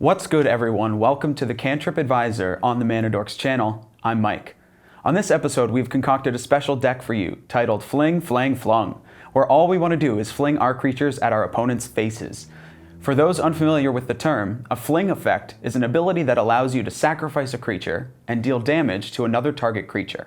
What's good, everyone? Welcome to the Cantrip Advisor on the Manadorks channel. I'm Mike. On this episode, we've concocted a special deck for you titled Fling, Flang, Flung, where all we want to do is fling our creatures at our opponent's faces. For those unfamiliar with the term, a fling effect is an ability that allows you to sacrifice a creature and deal damage to another target creature.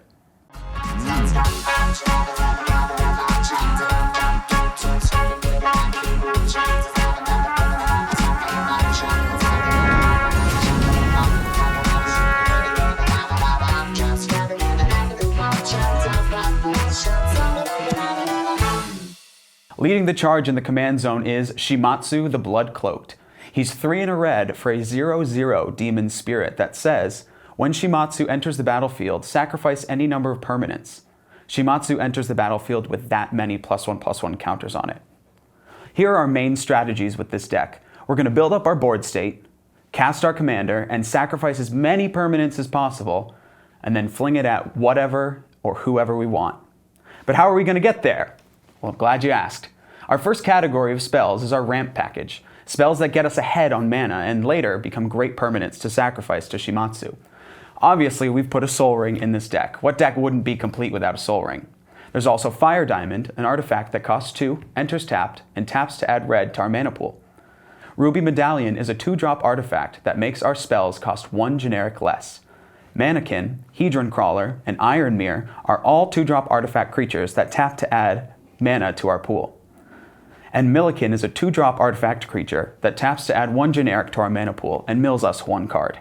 Leading the charge in the command zone is Shimatsu the Bloodcloaked. He's 3 in a red for a 0/0 demon spirit that says, when Shimatsu enters the battlefield, sacrifice any number of permanents. Shimatsu enters the battlefield with that many +1/+1 counters on it. Here are our main strategies with this deck. We're going to build up our board state, cast our commander, and sacrifice as many permanents as possible, and then fling it at whatever or whoever we want. But how are we going to get there? Well, I'm glad you asked. Our first category of spells is our ramp package, spells that get us ahead on mana and later become great permanents to sacrifice to Shimatsu. Obviously, we've put a Soul Ring in this deck. What deck wouldn't be complete without a Soul Ring? There's also Fire Diamond, an artifact that costs 2, enters tapped, and taps to add red to our mana pool. Ruby Medallion is a 2-drop artifact that makes our spells cost 1 generic less. Mannequin, Hedron Crawler, and Iron Mirror are all 2-drop artifact creatures that tap to add mana to our pool. And Millikin is a 2-drop artifact creature that taps to add 1 generic to our mana pool and mills us 1 card.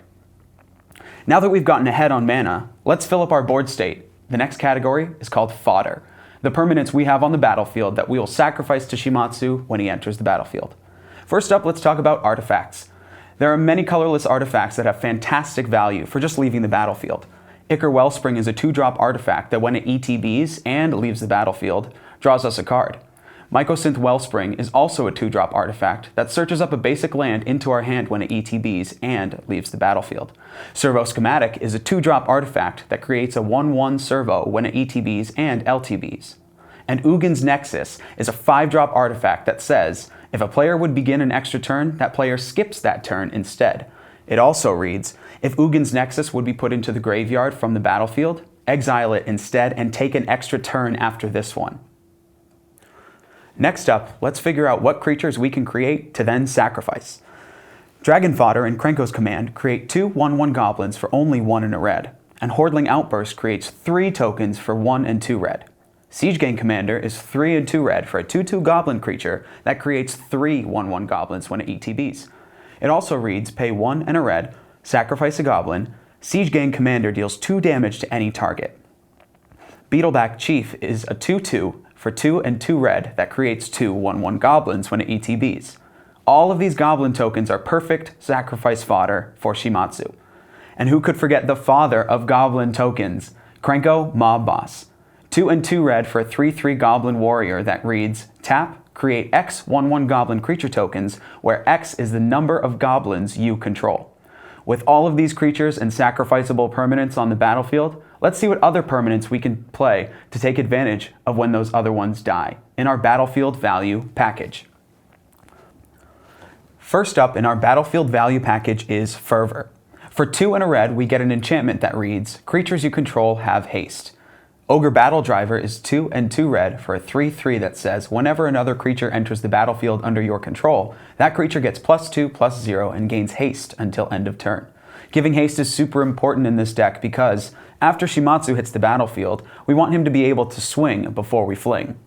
Now that we've gotten ahead on mana, let's fill up our board state. The next category is called Fodder, the permanents we have on the battlefield that we will sacrifice to Shimatsu when he enters the battlefield. First up, let's talk about artifacts. There are many colorless artifacts that have fantastic value for just leaving the battlefield. Ichor Wellspring is a 2-drop artifact that when it ETBs and leaves the battlefield, draws us a card. Mycosynth Wellspring is also a 2-drop artifact that searches up a basic land into our hand when it ETBs and leaves the battlefield. Servo Schematic is a 2-drop artifact that creates a 1/1 servo when it ETBs and LTBs. And Ugin's Nexus is a 5-drop artifact that says, if a player would begin an extra turn, that player skips that turn instead. It also reads, if Ugin's Nexus would be put into the graveyard from the battlefield, exile it instead and take an extra turn after this one. Next up, let's figure out what creatures we can create to then sacrifice. Dragon Fodder and Krenko's Command create 2 1/1 goblins for only 1 in a red, and Hordling Outburst creates 3 tokens for 1 and 2 red. Siege Gang Commander is 3 and 2 red for a 2/2 goblin creature that creates 3 1/1 goblins when it ETBs. It also reads, pay 1 and a red, sacrifice a goblin, Siege Gang Commander deals 2 damage to any target. Beetleback Chief is a 2/2 for 2 and 2 red that creates 2 1/1 goblins when it ETBs. All of these goblin tokens are perfect sacrifice fodder for Shimatsu. And who could forget the father of goblin tokens, Krenko Mob Boss. 2 and 2 red for a 3/3 goblin warrior that reads, tap, create X 1/1 goblin creature tokens, where X is the number of goblins you control. With all of these creatures and sacrificable permanents on the battlefield, let's see what other permanents we can play to take advantage of when those other ones die in our battlefield value package. First up in our battlefield value package is Fervor. For 2 and a red, we get an enchantment that reads, creatures you control have haste. Ogre Battle Driver is 2 and 2 red for a 3/3 that says, whenever another creature enters the battlefield under your control, that creature gets +2/+0 and gains haste until end of turn. Giving haste is super important in this deck because after Shimatsu hits the battlefield, we want him to be able to swing before we fling.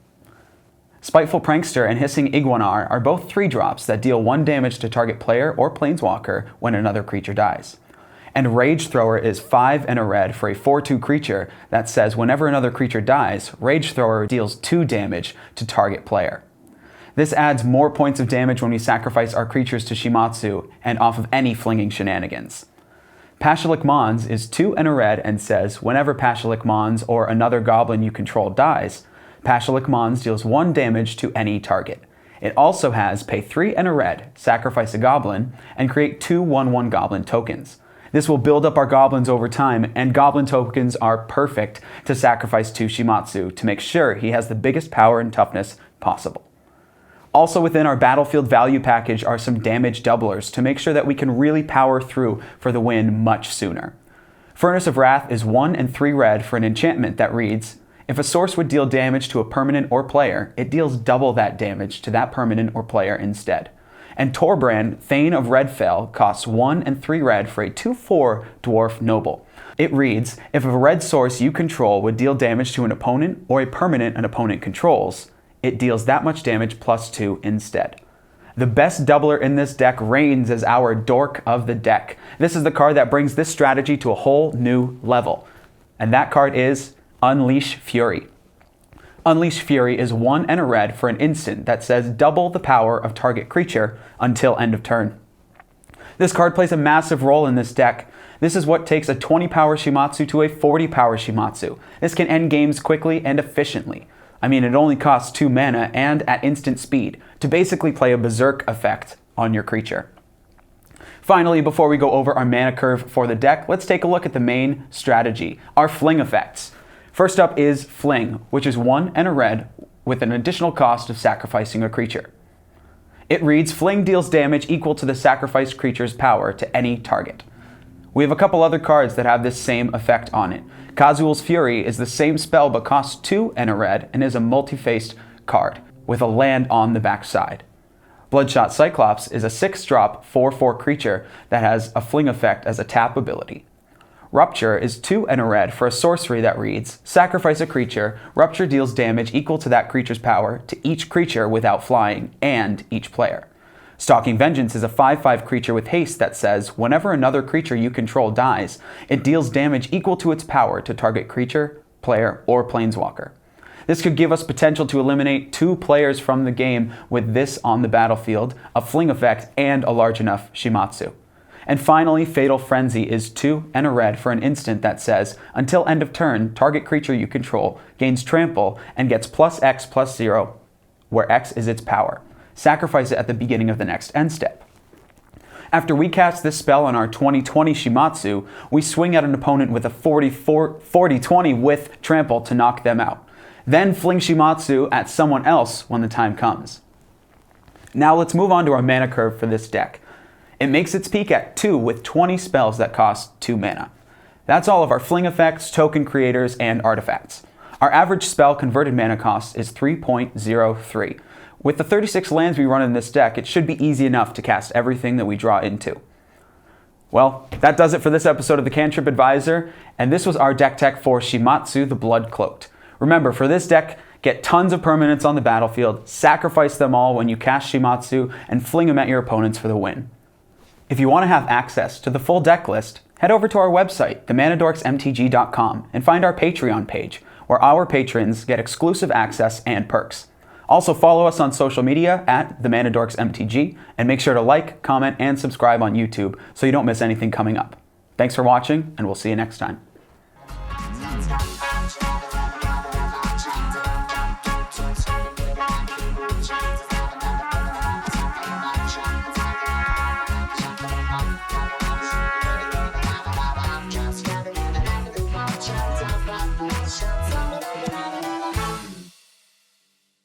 Spiteful Prankster and Hissing Iguanar are both 3-drops that deal 1 damage to target player or planeswalker when another creature dies. And Rage Thrower is 5 and a red for a 4/2 creature that says whenever another creature dies, Rage Thrower deals 2 damage to target player. This adds more points of damage when we sacrifice our creatures to Shimatsu and off of any flinging shenanigans. Paschalik Mons is 2 and a red and says whenever Paschalik Mons or another goblin you control dies, Paschalik Mons deals 1 damage to any target. It also has pay 3 and a red, sacrifice a goblin, and create 2 1/1 goblin tokens. This will build up our goblins over time, and goblin tokens are perfect to sacrifice to Shimatsu to make sure he has the biggest power and toughness possible. Also within our battlefield value package are some damage doublers to make sure that we can really power through for the win much sooner. Furnace of Wrath is 1 and 3 red for an enchantment that reads, if a source would deal damage to a permanent or player, it deals double that damage to that permanent or player instead. And Torbrand, Thane of Redfell, costs 1 and 3 red for a 2/4 dwarf noble. It reads, if a red source you control would deal damage to an opponent or a permanent an opponent controls, it deals that much damage +2 instead. The best doubler in this deck reigns as our dork of the deck. This is the card that brings this strategy to a whole new level. And that card is Unleash Fury. Unleash Fury is 1 and a red for an instant that says double the power of target creature until end of turn. This card plays a massive role in this deck. This is what takes a 20 power Shimatsu to a 40 power Shimatsu. This can end games quickly and efficiently. I mean, it only costs 2 mana and at instant speed to basically play a berserk effect on your creature. Finally, before we go over our mana curve for the deck, let's take a look at the main strategy, our fling effects. First up is Fling, which is 1 and a red with an additional cost of sacrificing a creature. It reads, Fling deals damage equal to the sacrificed creature's power to any target. We have a couple other cards that have this same effect on it. Kazuul's Fury is the same spell but costs 2 and a red and is a multi-faced card with a land on the backside. Bloodshot Cyclops is a 6-drop 4/4 creature that has a fling effect as a tap ability. Rupture is 2 and a red for a sorcery that reads, sacrifice a creature, Rupture deals damage equal to that creature's power to each creature without flying and each player. Stalking Vengeance is a 5/5 creature with haste that says, whenever another creature you control dies, it deals damage equal to its power to target creature, player, or planeswalker. This could give us potential to eliminate 2 players from the game with this on the battlefield, a fling effect, and a large enough Shimatsu. And finally, Fatal Frenzy is 2 and a red for an instant that says, until end of turn, target creature you control gains trample and gets +X/+0, where X is its power. Sacrifice it at the beginning of the next end step. After we cast this spell on our 20/20 Shimatsu, we swing at an opponent with a 40/20 with trample to knock them out. Then fling Shimatsu at someone else when the time comes. Now let's move on to our mana curve for this deck. It makes its peak at 2 with 20 spells that cost 2 mana. That's all of our fling effects, token creators, and artifacts. Our average spell converted mana cost is 3.03. With the 36 lands we run in this deck, it should be easy enough to cast everything that we draw into. Well, that does it for this episode of the Cantrip Advisor, and this was our deck tech for Shimatsu the Bloodcloaked. Remember, for this deck, get tons of permanents on the battlefield, sacrifice them all when you cast Shimatsu, and fling them at your opponents for the win. If you want to have access to the full deck list, head over to our website, themanadorksmtg.com, and find our Patreon page, where our patrons get exclusive access and perks. Also follow us on social media at themanadorksmtg, and make sure to like, comment, and subscribe on YouTube so you don't miss anything coming up. Thanks for watching, and we'll see you next time.